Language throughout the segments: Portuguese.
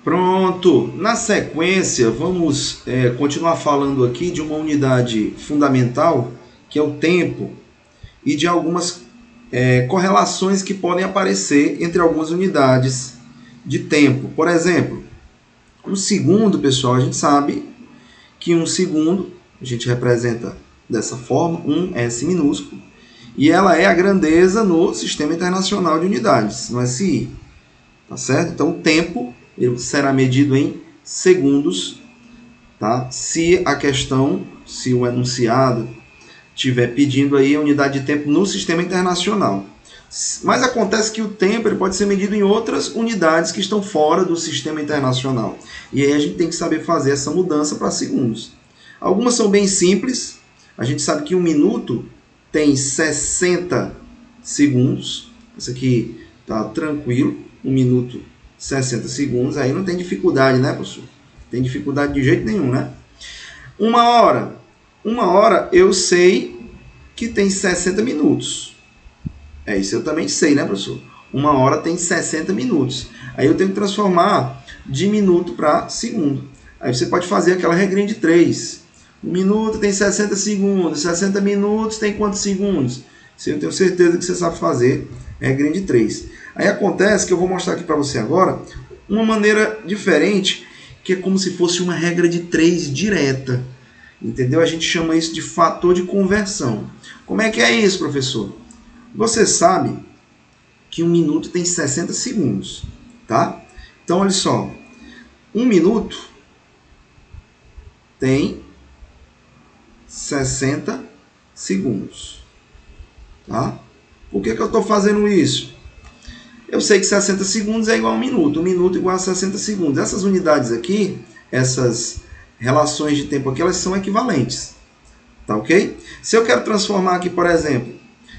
Pronto! Na sequência, vamos continuar falando aqui de uma unidade fundamental, que é o tempo, e de algumas correlações que podem aparecer entre algumas unidades de tempo. Por exemplo, um segundo, pessoal, a gente sabe que um segundo, a gente representa dessa forma, um S minúsculo, e ela é a grandeza no Sistema Internacional de Unidades, no SI. Tá certo? Então, o tempo ele será medido em segundos, tá? Se a questão, se o enunciado estiver pedindo aí a unidade de tempo no Sistema Internacional. Mas acontece que o tempo ele pode ser medido em outras unidades que estão fora do Sistema Internacional. E aí a gente tem que saber fazer essa mudança para segundos. Algumas são bem simples. A gente sabe que um minuto tem 60 segundos. Isso aqui tá tranquilo. Um minuto, 60 segundos. Aí não tem dificuldade, né, professor? Tem dificuldade de jeito nenhum, né? Uma hora eu sei que tem 60 minutos. Isso eu também sei, né, professor? Uma hora tem 60 minutos. Aí eu tenho que transformar de minuto para segundo. Aí você pode fazer aquela regrinha de 3. Um minuto tem 60 segundos. 60 minutos tem quantos segundos? Isso eu tenho certeza que você sabe fazer. Regrinha de 3. Aí acontece que eu vou mostrar aqui para você agora uma maneira diferente, que é como se fosse uma regra de 3 direta. Entendeu? A gente chama isso de fator de conversão. Como é que é isso, professor? Você sabe que um minuto tem 60 segundos, tá? Então, olha só. Um minuto tem 60 segundos, tá? Por que eu estou fazendo isso? Eu sei que 60 segundos é igual a um minuto igual a 60 segundos. Essas unidades aqui, essas relações de tempo aqui, elas são equivalentes, tá ok? Se eu quero transformar aqui, por exemplo,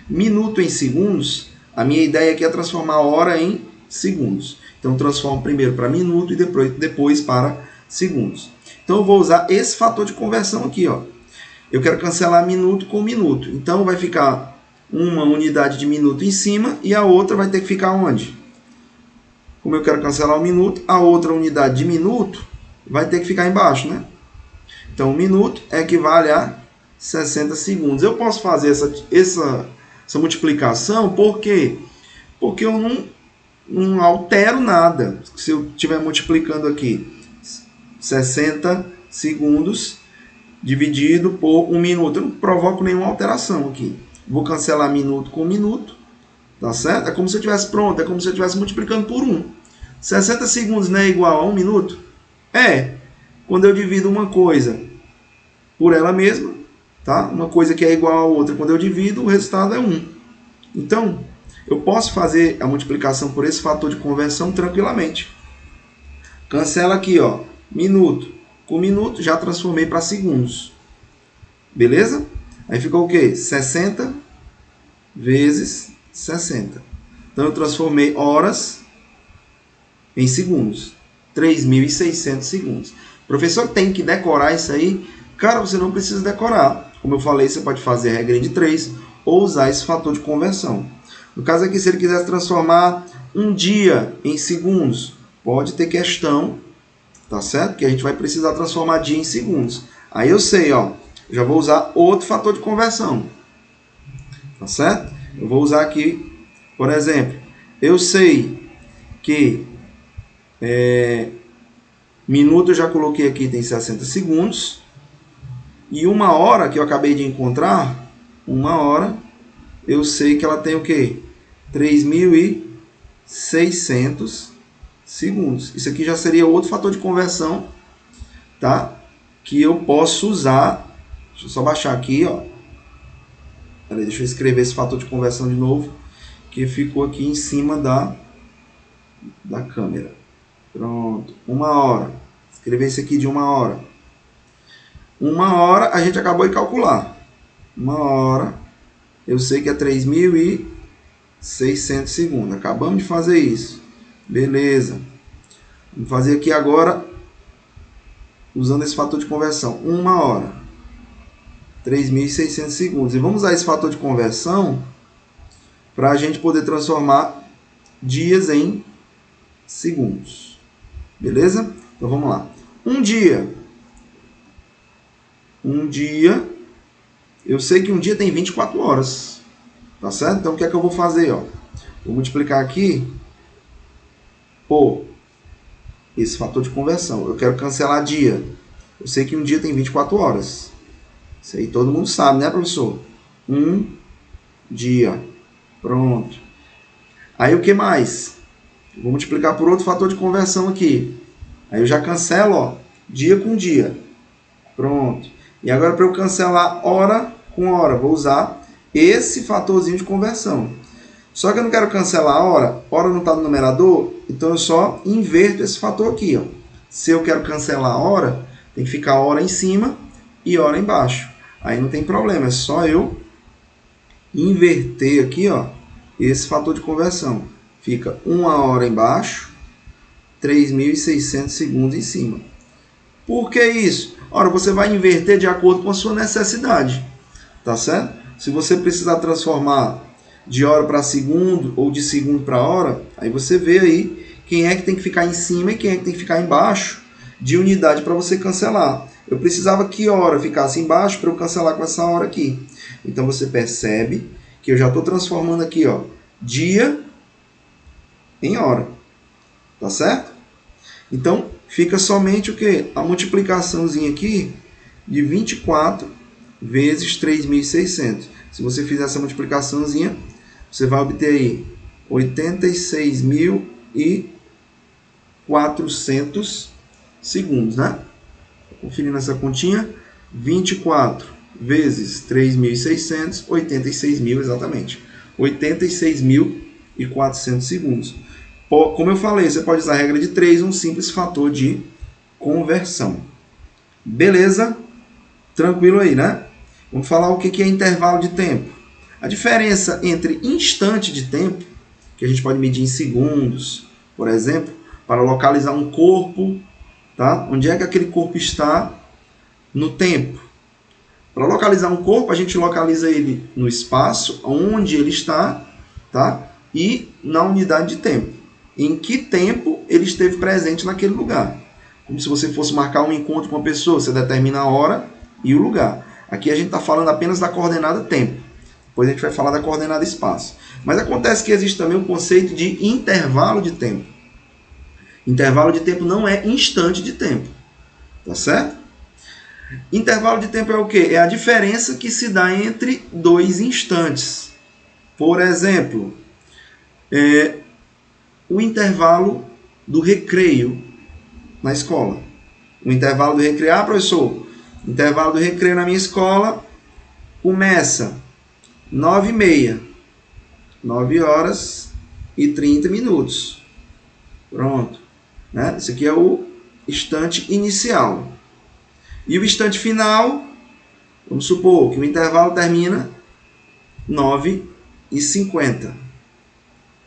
minuto em segundos, a minha ideia aqui é transformar a hora em segundos. Então, eu transformo primeiro para minuto e depois para segundos. Então, eu vou usar esse fator de conversão aqui, ó. Eu quero cancelar minuto com minuto. Então, vai ficar uma unidade de minuto em cima e a outra vai ter que ficar onde? Como eu quero cancelar o minuto, a outra unidade de minuto vai ter que ficar embaixo, né? Então, um minuto equivale a 60 segundos. Eu posso fazer essa multiplicação, por quê? Porque eu não altero nada. Se eu estiver multiplicando aqui 60 segundos dividido por 1 minuto, eu não provoco nenhuma alteração aqui. Vou cancelar minuto com minuto, tá certo? É como se eu tivesse pronto, é como se eu estivesse multiplicando por 1. 60 segundos não é igual a 1 minuto? É. Quando eu divido uma coisa por ela mesma, tá? Uma coisa que é igual a outra, quando eu divido, o resultado é 1. Então, eu posso fazer a multiplicação por esse fator de conversão tranquilamente. Cancela aqui, ó, minuto com minuto, já transformei para segundos. Beleza? Aí ficou o quê? 60 vezes 60. Então, eu transformei horas em segundos. 3.600 segundos. O professor tem que decorar isso aí? Cara, você não precisa decorar. Como eu falei, você pode fazer a regra de 3 ou usar esse fator de conversão. No caso aqui, se ele quisesse transformar um dia em segundos, pode ter questão, tá certo? Que a gente vai precisar transformar dia em segundos. Aí eu sei, ó, já vou usar outro fator de conversão, tá certo? Eu vou usar aqui, por exemplo, eu sei que minuto eu já coloquei aqui, tem 60 segundos. E uma hora que eu acabei de encontrar, uma hora, eu sei que ela tem o quê? 3.600 segundos. Isso aqui já seria outro fator de conversão, tá? Que eu posso usar. Deixa eu só baixar aqui, ó. Peraí, deixa eu escrever esse fator de conversão de novo, que ficou aqui em cima da câmera. Pronto. Uma hora. Escrever isso aqui de uma hora. Uma hora a gente acabou de calcular. Uma hora, eu sei que é 3.600 segundos. Acabamos de fazer isso. Beleza. Vamos fazer aqui agora, usando esse fator de conversão. Uma hora. 3.600 segundos. E vamos usar esse fator de conversão para a gente poder transformar dias em segundos. Beleza? Então vamos lá. Um dia. Um dia. Eu sei que um dia tem 24 horas. Tá certo? Então o que é que eu vou fazer? Ó? Vou multiplicar aqui por esse fator de conversão. Eu quero cancelar dia. Eu sei que um dia tem 24 horas. Isso aí todo mundo sabe, né, professor? Um dia. Pronto. Aí o que mais? Eu vou multiplicar por outro fator de conversão aqui. Aí eu já cancelo, ó, dia com dia. Pronto. E agora para eu cancelar hora com hora, vou usar esse fatorzinho de conversão. Só que eu não quero cancelar a hora. Hora não está no numerador, então eu só inverto esse fator aqui. Ó. Se eu quero cancelar a hora, tem que ficar hora em cima e hora embaixo. Aí não tem problema, é só eu inverter aqui, ó, esse fator de conversão. Fica 1 hora embaixo, 3.600 segundos em cima. Por que isso? Ora, você vai inverter de acordo com a sua necessidade. Tá certo? Se você precisar transformar de hora para segundo ou de segundo para hora, aí você vê aí quem é que tem que ficar em cima e quem é que tem que ficar embaixo de unidade para você cancelar. Eu precisava que hora ficasse embaixo para eu cancelar com essa hora aqui. Então você percebe que eu já estou transformando aqui, ó, dia em hora. Tá certo? Então fica somente o que? A multiplicaçãozinha aqui de 24 vezes 3.600. Se você fizer essa multiplicaçãozinha, você vai obter aí 86.400 segundos, né? Conferindo essa continha, 24 vezes 3.600, 86.000 exatamente. 86.400 segundos. Como eu falei, você pode usar a regra de 3, um simples fator de conversão. Beleza? Tranquilo aí, né? Vamos falar o que é intervalo de tempo. A diferença entre instante de tempo, que a gente pode medir em segundos, por exemplo, para localizar um corpo, tá? Onde é que aquele corpo está no tempo? Para localizar um corpo, a gente localiza ele no espaço, onde ele está, tá? E na unidade de tempo. Em que tempo ele esteve presente naquele lugar. Como se você fosse marcar um encontro com uma pessoa, você determina a hora e o lugar. Aqui a gente está falando apenas da coordenada tempo. Depois a gente vai falar da coordenada espaço. Mas acontece que existe também o conceito de intervalo de tempo. Intervalo de tempo não é instante de tempo. Tá certo? Intervalo de tempo é o quê? É a diferença que se dá entre dois instantes. Por exemplo, o intervalo do recreio na escola. O intervalo do recreio. Ah, professor, o intervalo do recreio na minha escola começa 9h30. 9 horas e 30 minutos. Pronto. Né? Esse aqui é o instante inicial. E o instante final, vamos supor que o intervalo termina 9h50.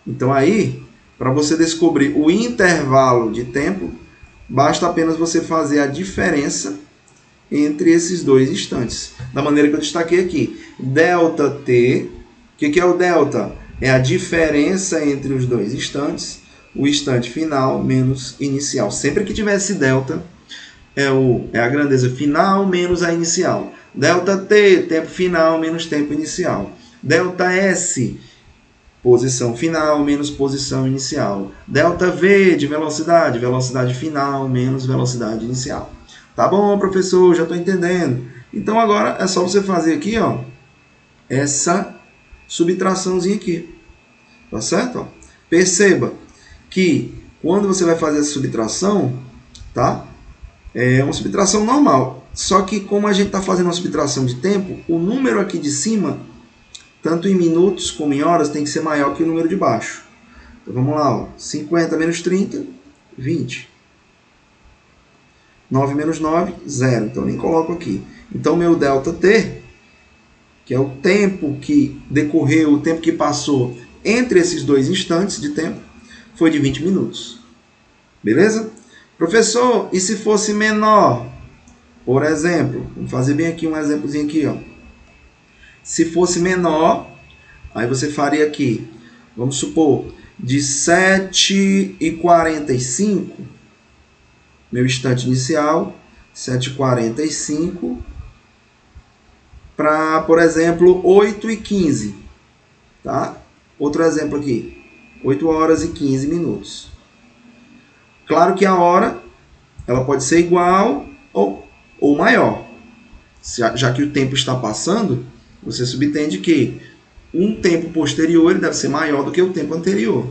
Então aí, para você descobrir o intervalo de tempo, basta apenas você fazer a diferença entre esses dois instantes. Da maneira que eu destaquei aqui. Delta T. O que é o delta? É a diferença entre os dois instantes. O instante final menos inicial. Sempre que tiver esse delta, é a grandeza final menos a inicial. Delta T, tempo final menos tempo inicial. Delta S, posição final menos posição inicial. Delta V, de velocidade, velocidade final menos velocidade inicial. Tá bom, professor, já estou entendendo. Então agora é só você fazer aqui, ó, essa subtraçãozinha aqui. Tá certo? Ó. Perceba que quando você vai fazer essa subtração, tá? É uma subtração normal. Só que como a gente está fazendo uma subtração de tempo, o número aqui de cima, tanto em minutos como em horas, tem que ser maior que o número de baixo. Então vamos lá, ó. 50 menos 30, 20. 9 menos 9, 0. Então nem coloco aqui. Então meu delta T, que é o tempo que decorreu, o tempo que passou entre esses dois instantes de tempo, foi de 20 minutos. Beleza? Professor, e se fosse menor? Por exemplo, vamos fazer bem aqui um exemplozinho aqui, ó. Se fosse menor, aí você faria aqui, vamos supor, de 7h45 meu instante inicial, 7h45, para, por exemplo, 8h15. Tá? Outro exemplo aqui, 8 horas e 15 minutos. Claro que a hora ela pode ser igual ou maior. Já que o tempo está passando, você subentende que um tempo posterior ele deve ser maior do que o tempo anterior.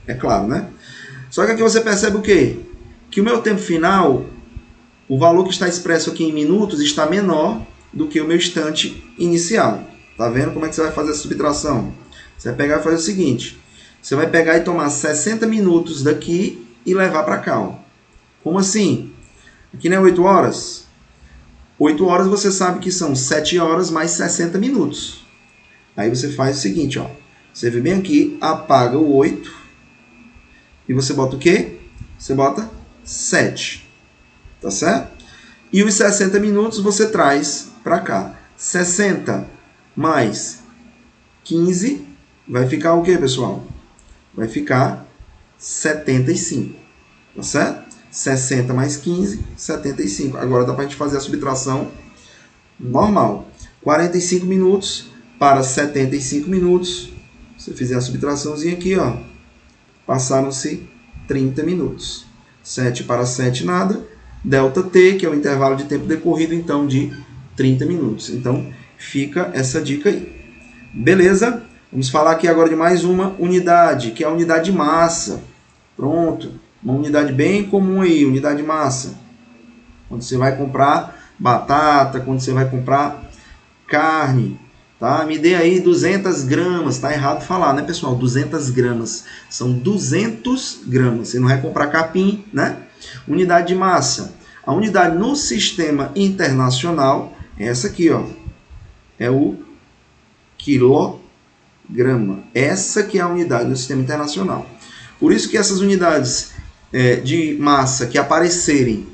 É claro, né? Só que aqui você percebe o quê? Que o meu tempo final, o valor que está expresso aqui em minutos, está menor do que o meu instante inicial. Tá vendo como é que você vai fazer essa subtração? Você vai pegar e fazer o seguinte. Você vai pegar e tomar 60 minutos daqui e levar para cá. Ó. Como assim? Aqui não é 8 horas? 8 horas você sabe que são 7 horas mais 60 minutos. Aí você faz o seguinte, ó. Você vem bem aqui, apaga o 8 e você bota o quê? Você bota 7. Tá certo? E os 60 minutos você traz para cá. 60 mais 15 vai ficar o quê, pessoal? Vai ficar 75. Tá certo? 60 mais 15, 75. Agora dá para a gente fazer a subtração normal. 45 minutos para 75 minutos. Se eu fizer a subtraçãozinha aqui, ó, passaram-se 30 minutos. 7 para 7, nada. Delta T, que é o intervalo de tempo decorrido, então, de 30 minutos. Então, fica essa dica aí. Beleza? Vamos falar aqui agora de mais uma unidade, que é a unidade de massa. Pronto. Uma unidade bem comum aí, unidade de massa. Quando você vai comprar batata, quando você vai comprar carne, tá? Me dê aí 200 gramas. Tá errado falar, né, pessoal? 200 gramas. São 200 gramas. Você não vai comprar capim, né? Unidade de massa. A unidade no sistema internacional é essa aqui, ó. É o quilograma. Essa que é a unidade no sistema internacional. Por isso que essas unidades de massa que aparecerem,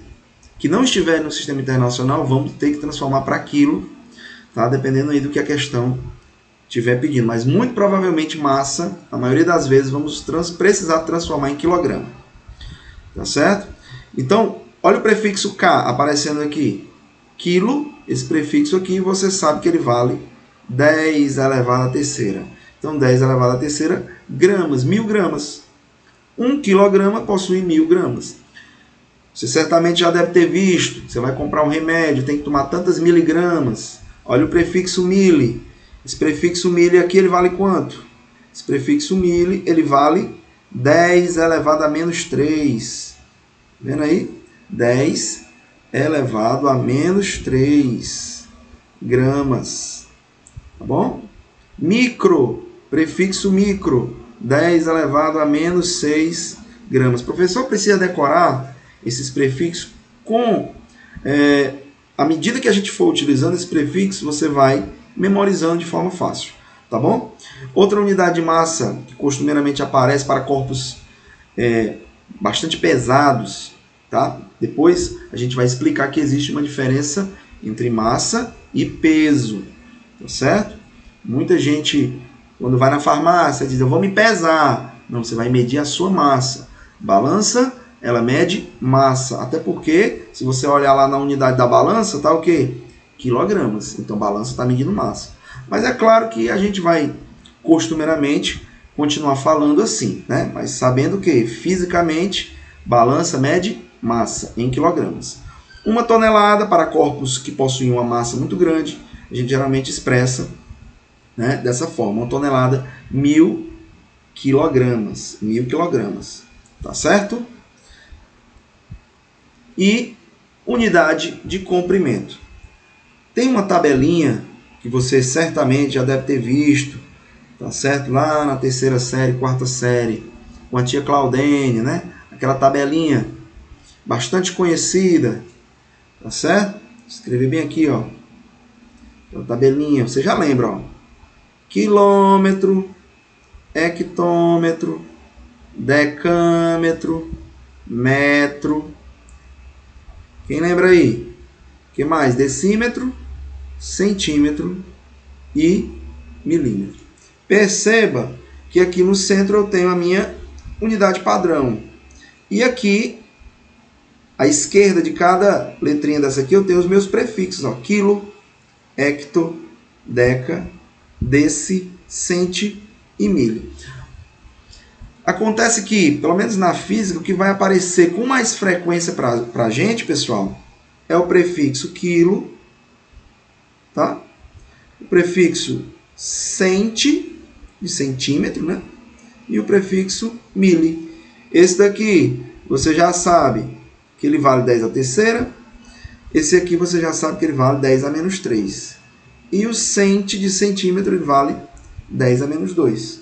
que não estiverem no sistema internacional, vamos ter que transformar para quilo, tá? Dependendo aí do que a questão estiver pedindo. Mas muito provavelmente massa, a maioria das vezes, vamos precisar transformar em quilograma. Tá certo? Então, olha o prefixo K aparecendo aqui. Quilo, esse prefixo aqui, você sabe que ele vale 10 elevado à terceira. Então, 10 elevado à terceira gramas, 1000 gramas. 1 quilograma possui 1000 gramas. Você certamente já deve ter visto. Você vai comprar um remédio, tem que tomar tantas miligramas. Olha o prefixo mili. Esse prefixo mili aqui, ele vale quanto? Esse prefixo mili, ele vale 10 elevado a menos 3. Vendo aí? 10 elevado a menos 3 gramas. Tá bom? Micro, prefixo micro, 10 elevado a menos 6 gramas. O professor precisa decorar esses prefixos com... à medida que a gente for utilizando esse prefixo, você vai memorizando de forma fácil. Tá bom? Outra unidade de massa que costumeiramente aparece para corpos bastante pesados. Tá? Depois a gente vai explicar que existe uma diferença entre massa e peso. Tá certo? Muita gente... Quando vai na farmácia, diz, eu vou me pesar. Não, você vai medir a sua massa. Balança, ela mede massa. Até porque, se você olhar lá na unidade da balança, tá o quê? Quilogramas. Então, balança está medindo massa. Mas é claro que a gente vai, costumeiramente, continuar falando assim, né? Mas sabendo que, fisicamente, balança mede massa em quilogramas. 1 tonelada para corpos que possuem uma massa muito grande, a gente geralmente expressa, né, dessa forma, 1 tonelada, 1000 quilogramas. 1000 quilogramas. Tá certo? E unidade de comprimento. Tem uma tabelinha que você certamente já deve ter visto, tá certo? Lá na terceira série, quarta série, com a tia Claudene, né? Aquela tabelinha bastante conhecida, tá certo? Escrevi bem aqui, ó. Aquela tabelinha, você já lembra, ó. Quilômetro, hectômetro, decâmetro, metro. Quem lembra aí? O que mais? Decímetro, centímetro e milímetro. Perceba que aqui no centro eu tenho a minha unidade padrão. E aqui À esquerda de cada letrinha dessa aqui eu tenho os meus prefixos, ó, quilo, hecto, deca, deci, centi e milho. Acontece que, pelo menos na física, o que vai aparecer com mais frequência para a gente, pessoal, é o prefixo quilo, tá? O prefixo centi, de centímetro, né? E o prefixo mili. Esse daqui, você já sabe que ele vale 10 à terceira. Esse aqui você já sabe que ele vale 10 a menos 3. E o centi de centímetro ele vale 10 a menos 2.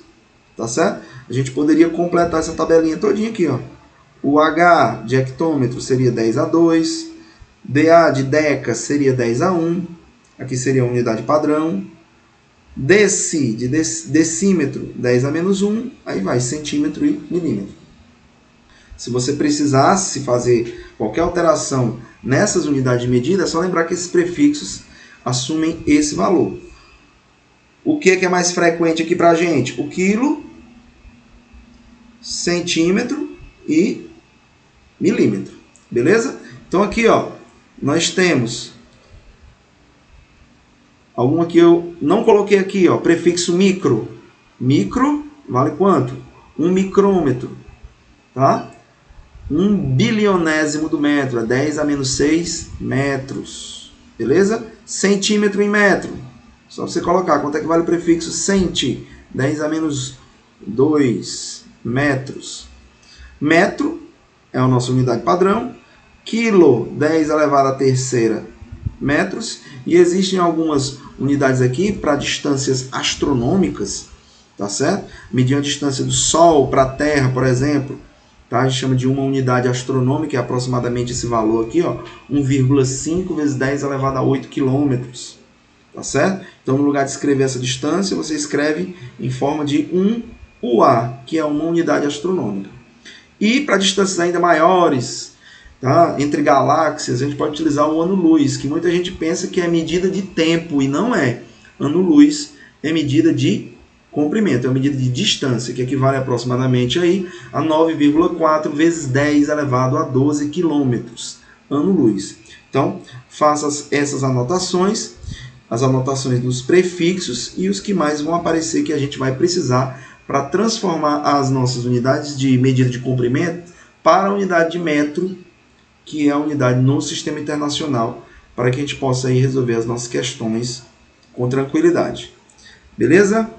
Tá certo? A gente poderia completar essa tabelinha todinha aqui, ó. O H de hectômetro seria 10 a 2. DA de deca seria 10 a 1. Aqui seria a unidade padrão. Deci de decímetro, 10 a menos 1. Aí vai centímetro e milímetro. Se você precisasse fazer qualquer alteração nessas unidades de medida, é só lembrar que esses prefixos assumem esse valor. O que é mais frequente aqui para a gente? O quilo, centímetro e milímetro. Beleza? Então aqui, ó, nós temos algum aqui eu não coloquei aqui, ó, prefixo micro. Micro vale quanto? 1 micrômetro, tá? 1 bilionésimo do metro, é 10 a menos 6 metros. Beleza? Centímetro em metro. Só você colocar quanto é que vale o prefixo centi, 10 a menos 2 metros. Metro é a nossa unidade padrão. Quilo, 10 elevado à terceira metros. E existem algumas unidades aqui para distâncias astronômicas, tá certo? Medir a distância do Sol para a Terra, por exemplo, tá? A gente chama de uma unidade astronômica, é aproximadamente esse valor aqui, ó, 1,5 vezes 10 elevado a 8 quilômetros, tá certo? Então, no lugar de escrever essa distância, você escreve em forma de 1 UA, que é uma unidade astronômica. E para distâncias ainda maiores, tá? Entre galáxias, a gente pode utilizar o ano-luz, que muita gente pensa que é medida de tempo, e não é. Ano-luz é medida de comprimento, é uma medida de distância, que equivale aproximadamente aí a 9,4 vezes 10 elevado a 12 quilômetros, ano-luz. Então, faça essas anotações, as anotações dos prefixos e os que mais vão aparecer que a gente vai precisar para transformar as nossas unidades de medida de comprimento para a unidade de metro, que é a unidade no sistema internacional, para que a gente possa aí resolver as nossas questões com tranquilidade. Beleza?